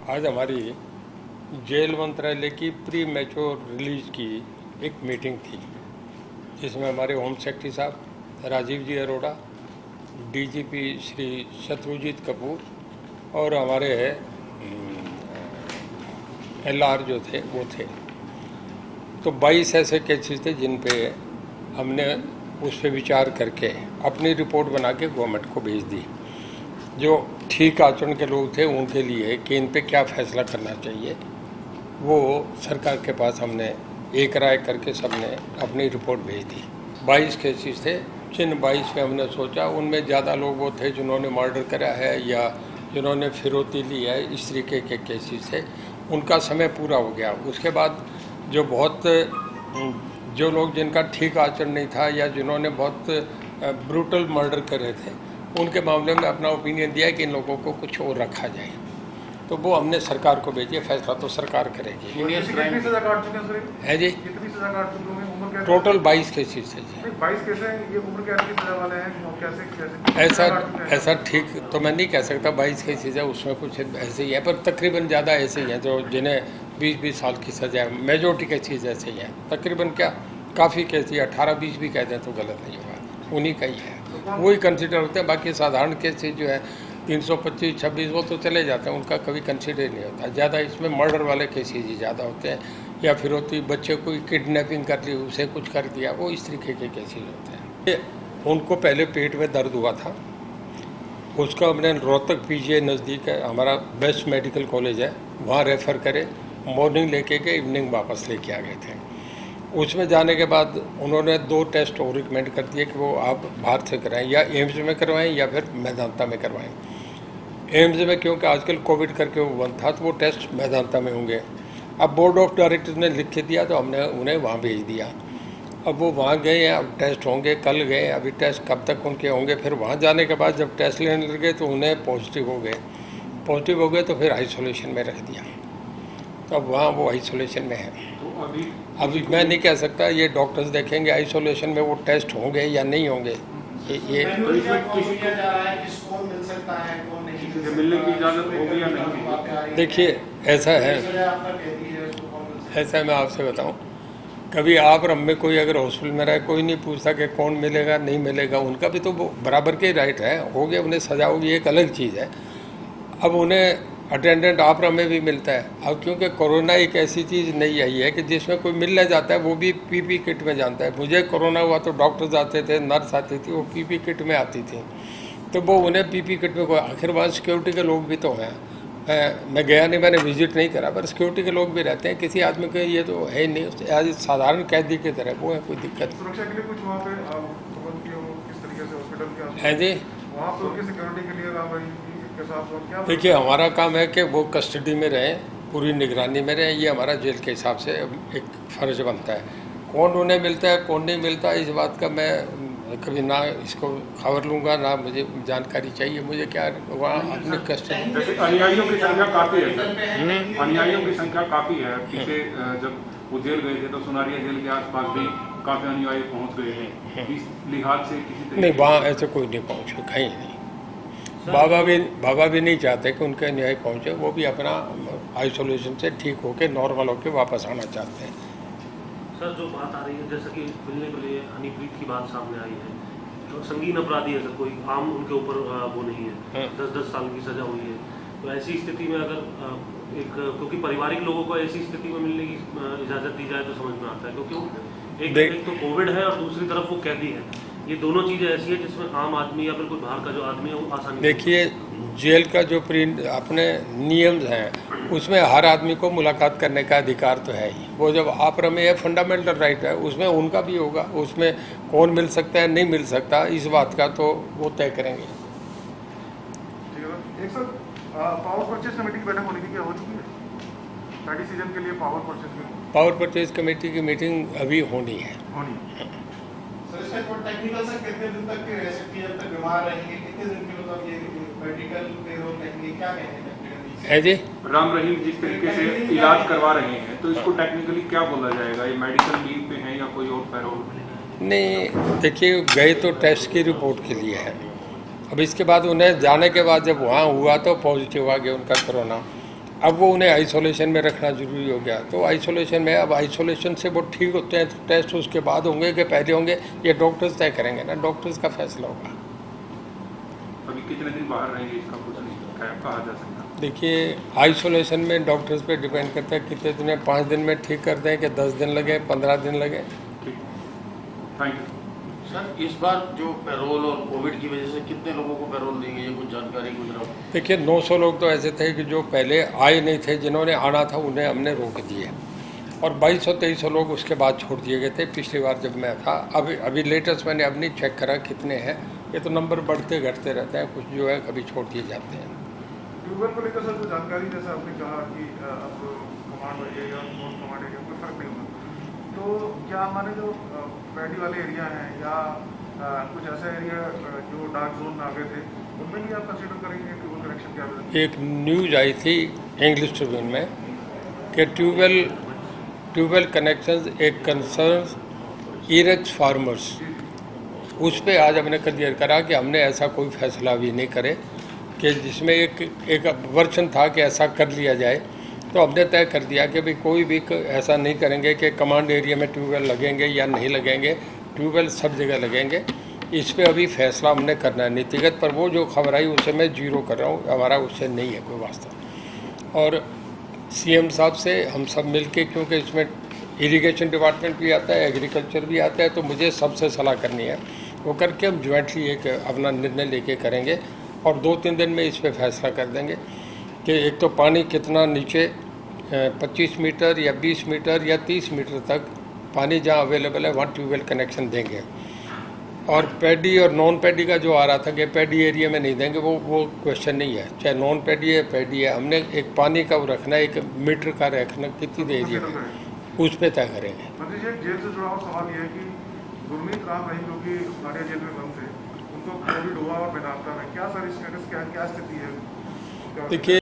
आज हमारी जेल मंत्रालय की प्री मैच्योर रिलीज की एक मीटिंग थी, जिसमें हमारे होम सेक्रेटरी साहब राजीव जी अरोड़ा, डीजीपी श्री शत्रुजीत कपूर और हमारे एलआर जो थे वो थे। तो 22 ऐसे केसेस थे जिन पे हमने उस पर विचार करके अपनी रिपोर्ट बना के गवर्नमेंट को भेज दी। जो ठीक आचरण के लोग थे उनके लिए कि इन पे क्या फैसला करना चाहिए, वो सरकार के पास हमने एक राय करके सबने अपनी रिपोर्ट भेज दी। 22 केसेस थे, जिन 22 में हमने सोचा उनमें ज़्यादा लोग वो थे जिन्होंने मर्डर करा है या जिन्होंने फिरौती ली है, इस तरीके के केसेस थे। उनका समय पूरा हो गया। उसके बाद जो लोग जिनका ठीक आचरण नहीं था या जिन्होंने बहुत ब्रूटल मर्डर करे थे, उनके मामले में अपना ओपिनियन दिया कि इन लोगों को कुछ और रखा जाए। तो वो हमने सरकार को भेजी। फैसला तो सरकार करेगी। है जी, टोटल 22 केसेस है जी। 22 केस हैं, ये उम्र कैद की सजा वाले हैं। कैसे ऐसा ठीक तो मैं नहीं कह सकता। 22 केसेस है, उसमें कुछ ऐसे ही है, पर तकरीबन ज़्यादा ऐसे ही हैं जो जिन्हें 20-20 साल की सजा है। मेजोरिटी केसेस ऐसे ही हैं, तकरीबन क्या काफ़ी केस ही 18-20 भी कह दें तो गलत नहीं होगा, उन्हीं का ही है, वही कंसिडर होते हैं। बाकी साधारण केसेस जो है 325-26 वो तो चले जाते हैं, उनका कभी कंसिडर नहीं होता। ज़्यादा इसमें मर्डर वाले केसेस ही ज़्यादा होते हैं, या फिर होती बच्चे को किडनैपिंग कर ली, उसे कुछ कर दिया, वो इस तरीके के केसेस होते हैं। उनको पहले पेट में दर्द हुआ था, उसका हमने रोहतक पीजीआई नज़दीक है, हमारा बेस्ट मेडिकल कॉलेज है, वहाँ रेफ़र करे। मॉर्निंग लेके गए, इवनिंग वापस लेके आ गए थे। उसमें जाने के बाद उन्होंने 2 टेस्ट और रिकमेंड कर दिए कि वो आप बाहर से कराएं, या एम्स में करवाएं या फिर मेदांता में करवाएं। एम्स में क्योंकि आजकल कोविड करके वो बंद था, तो वो टेस्ट मेदांता में होंगे। अब बोर्ड ऑफ डायरेक्टर्स ने लिख के दिया तो हमने उन्हें वहाँ भेज दिया। अब वो वहाँ गए हैं, अब टेस्ट होंगे, कल गए, अभी टेस्ट कब तक उनके होंगे। फिर वहाँ जाने के बाद जब टेस्ट लेने लगे तो उन्हें पॉजिटिव हो गए तो फिर आइसोलेशन में रख दिया। तो अब वहाँ वो आइसोलेशन में है। तो अभी मैं नहीं कह सकता, ये डॉक्टर्स देखेंगे आइसोलेशन में वो टेस्ट होंगे या नहीं होंगे। ये मिलने की इजाजत होगी या नहीं? देखिए, ऐसा है मैं आपसे बताऊं, कभी आप और हमें कोई अगर हॉस्पिटल में रहे, कोई नहीं पूछता कि कौन मिलेगा नहीं मिलेगा। उनका भी तो बराबर के राइट है, हो गया, उन्हें सजा होगी, एक अलग चीज़ है। अब उन्हें अटेंडेंट आप में भी मिलता है। अब क्योंकि कोरोना एक ऐसी चीज़ नहीं आई है कि जिसमें कोई मिलने जाता है वो भी पीपी किट में जानता है। मुझे कोरोना हुआ तो डॉक्टर्स आते थे, नर्स आती थी, वो पीपी किट में आती थी, तो वो उन्हें पीपी किट में कोई, आखिर वहाँ सिक्योरिटी के लोग भी तो हैं। मैं गया नहीं, मैंने विजिट नहीं करा, पर सिक्योरिटी के लोग भी रहते हैं। किसी आदमी के ये तो है नहीं, आज साधारण कैदी की तरह वो है, कोई दिक्कत सुरक्षा के लिए कुछ वहाँ पे प्रबंध किए हो किस तरीके से हॉस्पिटल के है जी। वहाँ पे उनकी सिक्योरिटी के लिए के साथ क्या? देखिए, हमारा काम है कि वो कस्टडी में रहें, पूरी निगरानी में रहें। ये हमारा जेल के हिसाब से एक फ़र्ज बनता है। कौन उन्हें मिलता है कौन नहीं मिलता, इस बात का मैं कभी ना इसको खबर लूँगा, ना मुझे जानकारी चाहिए। मुझे क्या वहाँ अपने कस्टडी। जैसे अनुयायियों की संख्या काफ़ी है सर, अनुयायियों की संख्या काफ़ी है। पीछे जब वो जेल गए थे तो सुनारिया जेल के आसपास भी काफ़ी अनुयायी पहुँच गए हैं। इस लिहाज से किसी नहीं, वहाँ ऐसे कोई नहीं पहुँचे, कहीं नहीं। बाबा भी नहीं चाहते कि उनके न्याय पहुँचे। वो भी अपना आइसोलेशन से ठीक होके नॉर्मल होके वापस आना चाहते हैं। सर, जो बात आ रही है, जैसा कि मिलने के लिए हनीप्रीत की बात सामने आई है, तो संगीन अपराधी है सर, कोई आम उनके ऊपर वो नहीं है, 10-10 साल की सजा हुई है। तो ऐसी स्थिति में अगर एक, क्योंकि पारिवारिक लोगों को ऐसी स्थिति में मिलने की इजाज़त दी जाए तो समझ में आता है, क्योंकि एक तो कोविड है और दूसरी तरफ वो कैदी है। ये दोनों चीज़ें ऐसी है जिसमें आम आदमी या फिर कोई बाहर का जो आदमी है वो आसानी। देखिए, जेल का जो अपने नियम हैं, उसमें हर आदमी को मुलाकात करने का अधिकार तो है ही। वो जब आप में है, फंडामेंटल राइट है, उसमें उनका भी होगा। उसमें कौन मिल सकता है नहीं मिल सकता, इस बात का तो वो तय करेंगे। एक सर, पावर परचेज कमेटी की बैठक होने की क्या हो चुकी है? पैडी सीजन के लिए पावर परचेज कमेटी की मीटिंग अभी होनी है। सर, इसका टेक्निकल सर कितने दिन तक रह सकती है? जब तक बीमार रहेंगे कितने दिन की, मतलब ये मेडिकल पे रोक रहेंगे, क्या कहेंगे टेक्निकली? है जी, राम रहीम जिस तरीके से इलाज करवा रहे हैं, तो इसको टेक्निकली क्या बोला जाएगा? ये मेडिकल लीव पे हैं या कोई और पैरोल? नहीं, देखिए, गए तो टेस्ट की रिपोर्ट के लिए है। अब इसके बाद उन्हें जाने के बाद जब वहाँ हुआ तो पॉजिटिव आ गया उनका कोरोना। अब वो उन्हें आइसोलेशन में रखना जरूरी हो गया, तो आइसोलेशन में, अब आइसोलेशन से वो ठीक होते हैं तो टेस्ट उसके बाद होंगे कि पहले होंगे, ये डॉक्टर्स तय करेंगे ना, डॉक्टर्स का फैसला होगा। अभी कितने दिन बाहर रहेंगे इसका कुछ नहीं कहा जा सकता। देखिए आइसोलेशन में डॉक्टर्स पे डिपेंड करता है कितने दिन में, 5 दिन में ठीक कर दें कि 10 दिन लगे, 15 दिन लगे। ठीक, थैंक यू। सर इस बार जो पैरोल और कोविड की वजह से कितने लोगों को पैरोल दी गई है, कुछ जानकारी गुजरा? देखिए 900 लोग तो ऐसे थे कि जो पहले आए नहीं थे, जिन्होंने आना था उन्हें हमने रोक दिए, और 2200-2300 लोग उसके बाद छोड़ दिए गए थे पिछली बार जब मैं था। अभी लेटेस्ट मैंने अब नहीं चेक करा कितने हैं, ये तो नंबर बढ़ते घटते रहते हैं, कुछ जो है कभी छोड़ दिए जाते हैं। ट्यूबवेल को लेकर सर जो जानकारी, जैसा आपने कहा कि अब कमांड एरिया और नॉन कमांड एरिया में फर्क नहीं होगा, तो क्या हमारे जो पैडी वाले एरिया हैं या कुछ ऐसा एरिया जो डार्क जोन में आ गए थे, उनमें भी आप कंसिडर करेंगे ट्यूबवेल कनेक्शन क्या है? एक न्यूज़ आई थी इंग्लिश ट्रिब्यून में कि ट्यूबवेल कनेक्शंस एक कंसर्न इरेक्ट फार्मर्स, उस पे आज हमने क्लियर करा कि हमने ऐसा कोई फैसला भी नहीं करे, कि जिसमें एक वर्षन था कि ऐसा कर लिया जाए, तो हमने तय कर दिया कि भाई कोई भी ऐसा नहीं करेंगे कि कमांड एरिया में ट्यूबवेल लगेंगे या नहीं लगेंगे, ट्यूबवेल सब जगह लगेंगे। इस पे अभी फैसला हमने करना है नीतिगत, पर वो जो खबर आई उसे मैं जीरो कर रहा हूँ, हमारा उससे नहीं है कोई वास्ता। और सीएम साहब से हम सब मिलके, क्योंकि इसमें इरिगेशन डिपार्टमेंट भी आता है, एग्रीकल्चर भी आता है, तो मुझे सबसे सलाह करनी है, वो करके हम ज्वाइंटली एक अपना निर्णय लेके करेंगे और 2-3 दिन में इस पे फैसला कर देंगे कि एक तो पानी कितना नीचे 25 मीटर या 20 मीटर या 30 मीटर तक पानी जहाँ अवेलेबल है वहाँ ट्यूबवेल कनेक्शन देंगे। और पैडी और नॉन पैडी का जो आ रहा था कि पैडी एरिया में नहीं देंगे, वो क्वेश्चन नहीं है, चाहे नॉन पैडी है पैडी है, हमने एक पानी का वो रखना है, 1 मीटर का रखना, कितनी एरिया में उस पर तय करेंगे। मंत्री जी, जेल से जुड़ा हुआ सवाल ये है कि गुरमीत राम रहीम जो कि उस्मानिया जेल में बंद थे, उनको कोविड हुआ और मेदांता में, क्या सर स्टेटस क्या स्थिति है? देखिए